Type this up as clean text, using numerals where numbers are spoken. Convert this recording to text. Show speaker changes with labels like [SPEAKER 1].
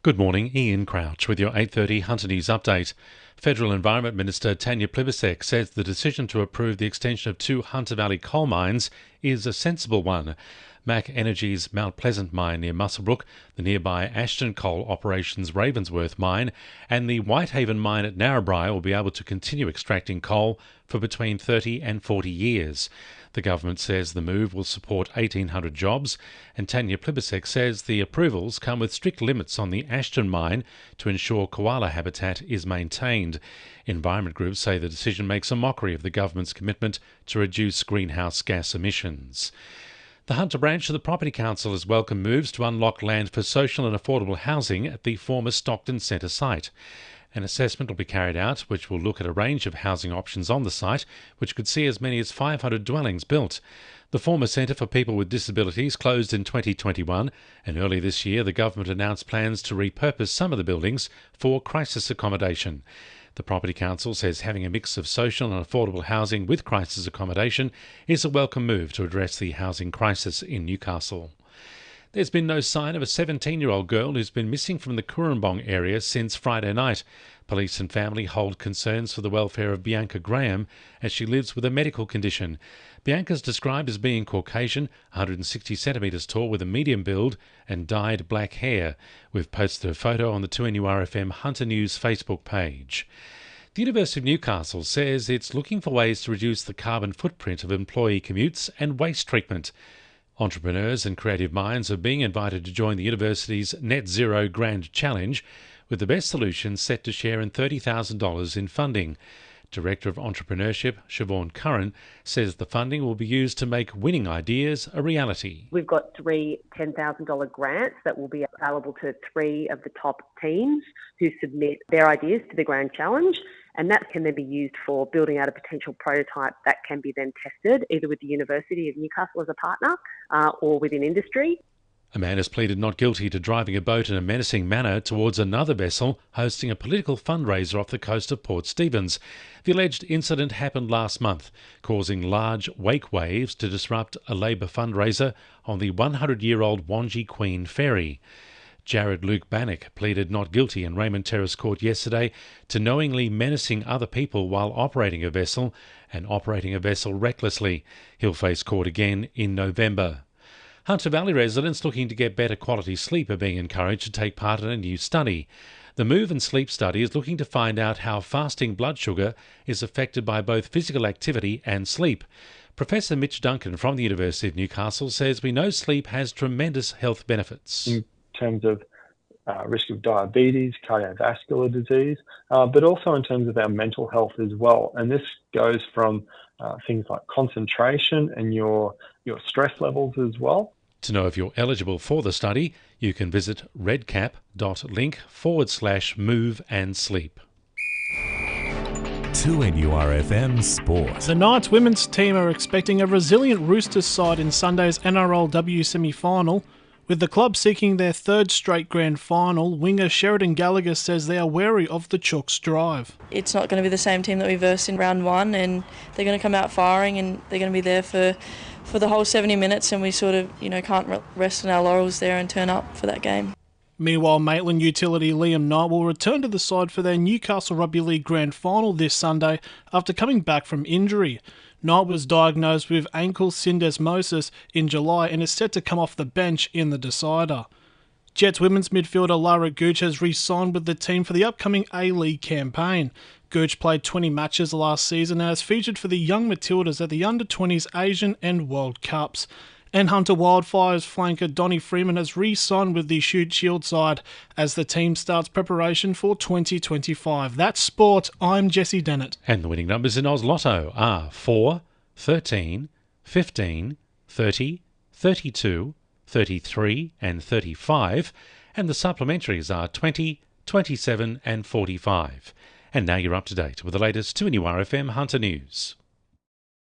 [SPEAKER 1] Good morning, Ian Crouch with your 8:30 Hunter News update. Federal Environment Minister Tanya Plibersek says the decision to approve the extension of two Hunter Valley coal mines is a sensible one. Mac Energy's Mount Pleasant mine near Muswellbrook, the nearby Ashton Coal Operations Ravensworth mine, and the Whitehaven mine at Narrabri will be able to continue extracting coal for between 30 and 40 years. The government says the move will support 1,800 jobs, and Tanya Plibersek says the approvals come with strict limits on the Ashton mine to ensure koala habitat is maintained. Environment groups say the decision makes a mockery of the government's commitment to reduce greenhouse gas emissions. The Hunter branch of the Property Council has welcomed moves to unlock land for social and affordable housing at the former Stockton Centre site. An assessment will be carried out which will look at a range of housing options on the site, which could see as many as 500 dwellings built. The former Centre for People with Disabilities closed in 2021, and early this year the government announced plans to repurpose some of the buildings for crisis accommodation. The Property Council says having a mix of social and affordable housing with crisis accommodation is a welcome move to address the housing crisis in Newcastle. There's been no sign of a 17-year-old girl who's been missing from the Cooranbong area since Friday night. Police and family hold concerns for the welfare of Bianca Graham as she lives with a medical condition. Bianca's described as being Caucasian, 160 centimetres tall with a medium build and dyed black hair. We've posted her photo on the 2NURFM Hunter News Facebook page. The University of Newcastle says it's looking for ways to reduce the carbon footprint of employee commutes and waste treatment. Entrepreneurs and creative minds are being invited to join the university's Net Zero Grand Challenge, with the best solutions set to share in $30,000 in funding. Director of Entrepreneurship, Siobhan Curran, says the funding will be used to make winning ideas a reality.
[SPEAKER 2] We've got three $10,000 grants that will be available to three of the top teams who submit their ideas to the Grand Challenge. And that can then be used for building out a potential prototype that can be then tested either with the University of Newcastle as a partner or within industry.
[SPEAKER 1] A man has pleaded not guilty to driving a boat in a menacing manner towards another vessel hosting a political fundraiser off the coast of Port Stephens. The alleged incident happened last month, causing large wake waves to disrupt a Labor fundraiser on the 100-year-old Wangi Queen ferry. Jared Luke Bannock pleaded not guilty in Raymond Terrace Court yesterday to knowingly menacing other people while operating a vessel and operating a vessel recklessly. He'll face court again in November. Hunter Valley residents looking to get better quality sleep are being encouraged to take part in a new study. The Move and Sleep study is looking to find out how fasting blood sugar is affected by both physical activity and sleep. Professor Mitch Duncan from the University of Newcastle says we know sleep has tremendous health benefits.
[SPEAKER 3] In terms of risk of diabetes, cardiovascular disease, but also in terms of our mental health as well. And this goes from things like concentration and your stress levels as well.
[SPEAKER 1] To know if you're eligible for the study, you can visit redcap.link/move and sleep.
[SPEAKER 4] 2NURFM Sport.
[SPEAKER 5] The Knights women's team are expecting a resilient Roosters side in Sunday's NRLW semi-final. With the club seeking their third straight grand final, winger Sheridan Gallagher says they are wary of the Chooks' drive.
[SPEAKER 6] It's not going to be the same team that we versed in round one, and they're going to come out firing and they're going to be there for the whole 70 minutes, and we sort of can't rest on our laurels there and turn up for that game.
[SPEAKER 5] Meanwhile, Maitland utility Liam Knight will return to the side for their Newcastle Rugby League grand final this Sunday after coming back from injury. Knight was diagnosed with ankle syndesmosis in July and is set to come off the bench in the decider. Jets women's midfielder Lara Gooch has re-signed with the team for the upcoming A-League campaign. Gooch played 20 matches last season and has featured for the Young Matildas at the Under-20s Asian and World Cups. And Hunter Wildfire's flanker Donnie Freeman has re-signed with the Shute Shield side as the team starts preparation for 2025. That's sport. I'm Jessie Dennett.
[SPEAKER 1] And the winning numbers in Oz Lotto are 4, 13, 15, 30, 32, 33 and 35, and the supplementaries are 20, 27 and 45. And now you're up to date with the latest 2NURFM Hunter News.